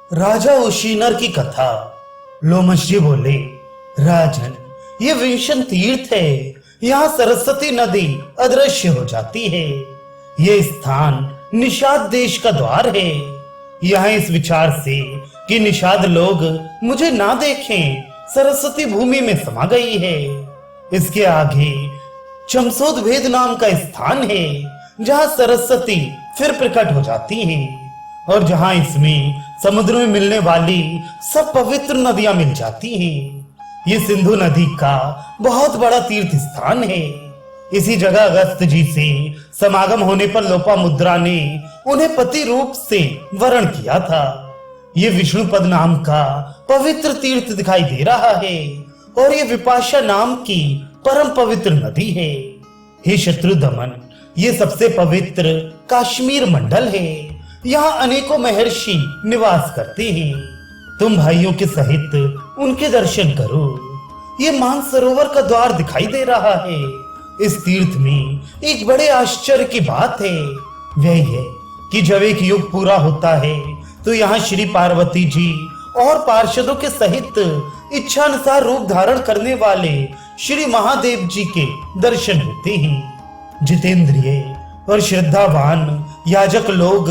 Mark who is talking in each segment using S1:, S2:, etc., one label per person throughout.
S1: राजा उशीनर की कथा। लोमश जी बोले, राजन, ये विंशन तीर्थ है। यहाँ सरस्वती नदी अदृश्य हो जाती है। ये स्थान निषाद देश का द्वार है। यहाँ इस विचार से कि निषाद लोग मुझे ना देखें, सरस्वती भूमि में समा गई है। इसके आगे चमसोदभेद नाम का स्थान है, जहाँ सरस्वती फिर प्रकट हो जाती है और जहां इसमें समुद्र में मिलने वाली सब पवित्र नदियां मिल जाती हैं। ये सिंधु नदी का बहुत बड़ा तीर्थ स्थान है। इसी जगह अगस्त जी से समागम होने पर लोपामुद्रा ने उन्हें पति रूप से वरण किया था। ये विष्णुपद नाम का पवित्र तीर्थ दिखाई दे रहा है और ये विपाशा नाम की परम पवित्र नदी है। हे शत्रुदमन, ये सबसे पवित्र काश्मीर मंडल है। यहाँ अनेकों महर्षि निवास करते हैं। तुम भाइयों के सहित उनके दर्शन करो। ये मानसरोवर का द्वार दिखाई दे रहा है। इस तीर्थ में एक बड़े आश्चर्य की बात है। वह है कि जब एक युग पूरा होता है तो यहाँ श्री पार्वती जी और पार्षदों के सहित इच्छानुसार रूप धारण करने वाले श्री महादेव जी के दर्शन होते हैं। जितेंद्रिय और श्रद्धावान याजक लोग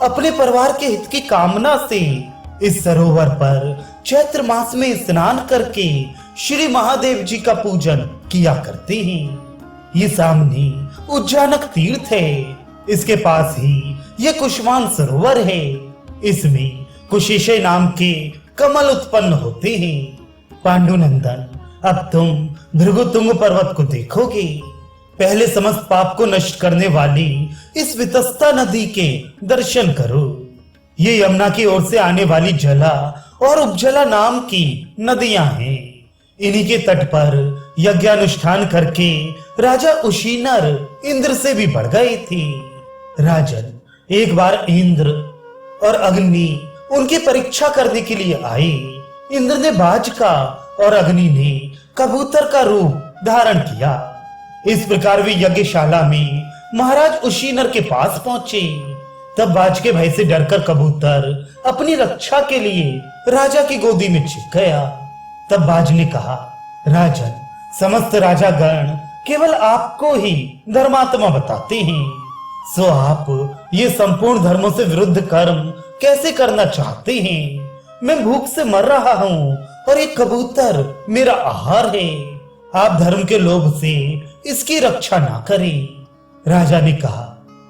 S1: अपने परिवार के हित की कामना से इस सरोवर पर चैत्र मास में स्नान करके श्री महादेव जी का पूजन किया करते हैं। ये सामने उज्जानक तीर्थ है। इसके पास ही ये कुशवान सरोवर है। इसमें कुशेशय नाम के कमल उत्पन्न होते हैं। पांडुनंदन, अब तुम भृगुतुंग पर्वत को देखोगे। पहले समस्त पाप को नष्ट करने वाली इस वितस्ता नदी के दर्शन करो। ये यमुना की ओर से आने वाली जला और उपजला नाम की नदियां हैं। इन्हीं के तट पर यज्ञानुष्ठान करके राजा उशीनर इंद्र से भी बढ़ गए थे। राजन, एक बार इंद्र और अग्नि उनकी परीक्षा करने के लिए आए। इंद्र ने बाज का और अग्नि ने कबूतर का रूप धारण किया। इस प्रकार वे यज्ञशाला में महाराज उशीनर के पास पहुंचे। तब बाज के भय से डरकर कबूतर अपनी रक्षा के लिए राजा की गोदी में छिप गया। तब बाज ने कहा, राजन, समस्त राजागण केवल आपको ही धर्मात्मा बताते हैं। सो आप ये संपूर्ण धर्मों से विरुद्ध कर्म कैसे करना चाहते हैं? मैं भूख से मर रहा हूँ और एक कबूतर मेरा आहार है। आप धर्म के लोभ से इसकी रक्षा ना करें। राजा ने कहा,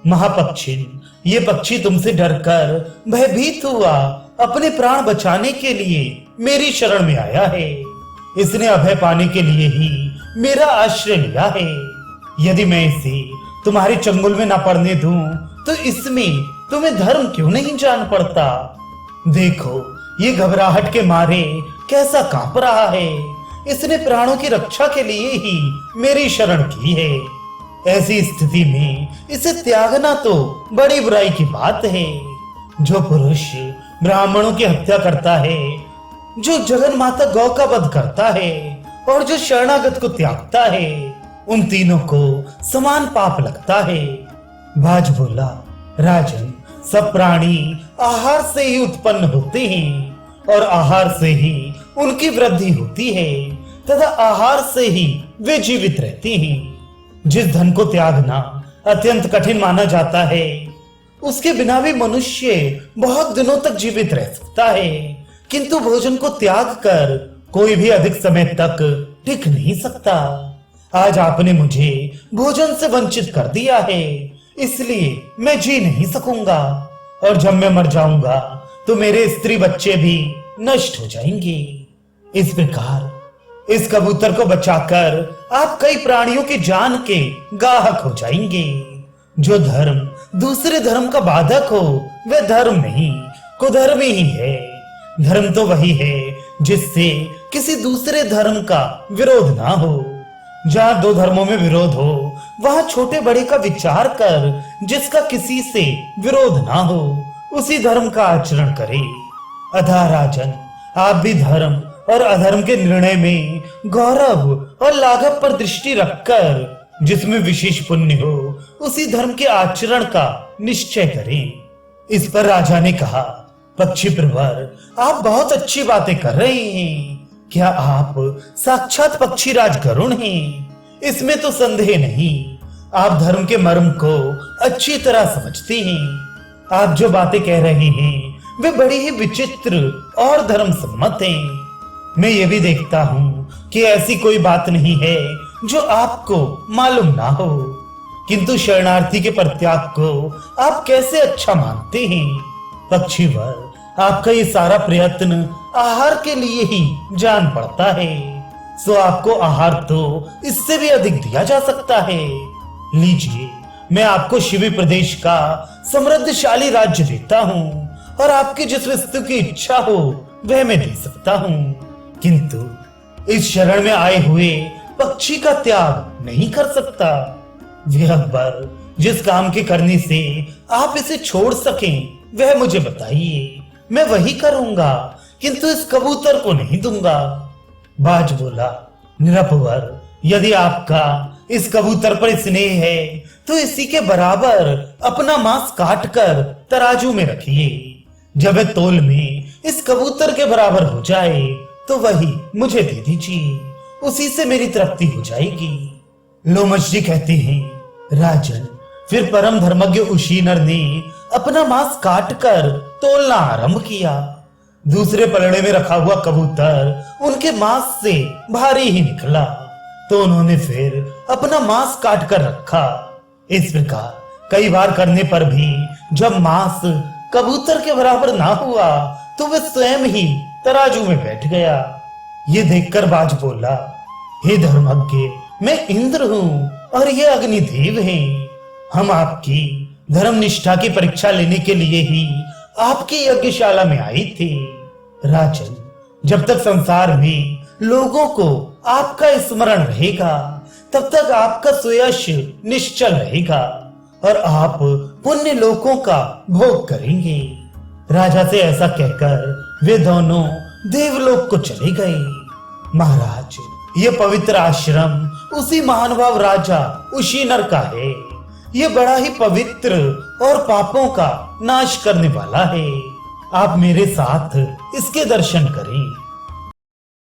S1: महापक्षिन, ये पक्षी तुमसे डरकर भयभीत हुआ अपने प्राण बचाने के लिए मेरी शरण में आया है। इसने अभय पाने के लिए ही मेरा आश्रय लिया है। यदि मैं इसे तुम्हारे चंगुल में ना पड़ने दूं तो इसमें तुम्हें धर्म क्यों नहीं जान पड़ता? देखो, ये घबराहट के मारे कैसा कांप रहा है। इसने प्राणों की रक्षा के लिए ही मेरी शरण की है। ऐसी स्थिति में इसे त्यागना तो बड़ी बुराई की बात है। जो पुरुष ब्राह्मणों की हत्या करता है, जो जगन माता गौ का वध करता है और जो शरणागत को त्यागता है, उन तीनों को समान पाप लगता है। बाज बोला, राजन, सब प्राणी आहार से ही उत्पन्न होते हैं और आहार से ही उनकी वृद्धि होती है तथा आहार से ही वे जीवित रहते हैं। जिस धन को त्यागना अत्यंत कठिन माना जाता है, उसके बिना भी मनुष्य बहुत दिनों तक जीवित रह सकता है, किंतु भोजन को त्याग कर कोई भी अधिक समय तक टिक नहीं सकता। आज आपने मुझे भोजन से वंचित कर दिया है, इसलिए मैं जी नहीं सकूंगा और जब मैं मर जाऊंगा तो मेरे स्त्री बच्चे भी नष्ट हो जाएंगे। इस प्रकार इस कबूतर को बचाकर आप कई प्राणियों की जान के गाहक हो जाएंगे। जो धर्म दूसरे धर्म का बाधक हो वह धर्म नहीं, कुधर्मी ही है। धर्म तो वही है जिससे किसी दूसरे धर्म का विरोध ना हो। जहाँ दो धर्मों में विरोध हो, वहाँ छोटे बड़े का विचार कर जिसका किसी से विरोध ना हो, उसी धर्म का आचरण करे। अतः राजन, आप भी धर्म और अधर्म के निर्णय में गौरव और लाघव पर दृष्टि रखकर जिसमें विशेष पुण्य हो, उसी धर्म के आचरण का निश्चय करें। इस पर राजा ने कहा, पक्षी प्रवर, आप बहुत अच्छी बातें कर रहे हैं। क्या आप साक्षात पक्षीराज गरुण हैं? इसमें तो संदेह नहीं। आप धर्म के मर्म को अच्छी तरह समझते हैं। आप जो बातें कह रहे हैं वे बड़ी ही विचित्र और धर्म सम्मत हैं। मैं ये भी देखता हूँ कि ऐसी कोई बात नहीं है जो आपको मालूम ना हो, किंतु शरणार्थी के परित्याग को आप कैसे अच्छा मानते हैं? पक्षीवर, आपका ये सारा प्रयत्न आहार के लिए ही जान पड़ता है, सो आपको आहार तो इससे भी अधिक दिया जा सकता है। लीजिए, मैं आपको शिवी प्रदेश का समृद्धशाली राज्य देता हूँ और आपकी जिस वस्तु की इच्छा हो वह मैं दे सकता हूँ, किंतु इस शरण में आए हुए पक्षी का त्याग नहीं कर सकता। वह अकबर, जिस काम के करने से आप इसे छोड़ सकें वह मुझे बताइए, मैं वही करूंगा, किंतु इस कबूतर को नहीं दूंगा। बाज बोला, निरपवर, यदि आपका इस कबूतर पर स्नेह है तो इसी के बराबर अपना मांस काट कर तराजू में रखिए। जब वह तौल में इस कबूतर के बराबर हो जाए तो वही मुझे दे दीजिए, उसी से मेरी तृप्ति हो जाएगी। लोमश जी कहते हैं, राजन, फिर परम धर्मज्ञ उशीनर ने अपना मांस काट कर तोलना आरंभ किया। दूसरे पलड़े में रखा हुआ कबूतर उनके मांस से भारी ही निकला, तो उन्होंने फिर अपना मांस काट कर रखा। इस प्रकार कई बार करने पर भी जब मांस कबूतर के बराबर ना हुआ तो वह स्वयं ही तराजू में बैठ गया। ये देखकर बाज बोला, हे धर्मज्ञ, मैं इंद्र हूँ और ये अग्निदेव हैं। हम आपकी धर्मनिष्ठा की परीक्षा लेने के लिए ही आपकी यज्ञशाला में आए थे। राजन, जब तक संसार में लोगों को आपका स्मरण रहेगा तब तक आपका सुयश निश्चल रहेगा और आप पुण्य लोकों का भोग करेंगे। राजा से ऐसा कहकर वे दोनों देवलोक को चले गए। महाराज, ये पवित्र आश्रम उसी महानुभाव राजा उशीनर का है। ये बड़ा ही पवित्र और पापों का नाश करने वाला है। आप मेरे साथ इसके दर्शन करें।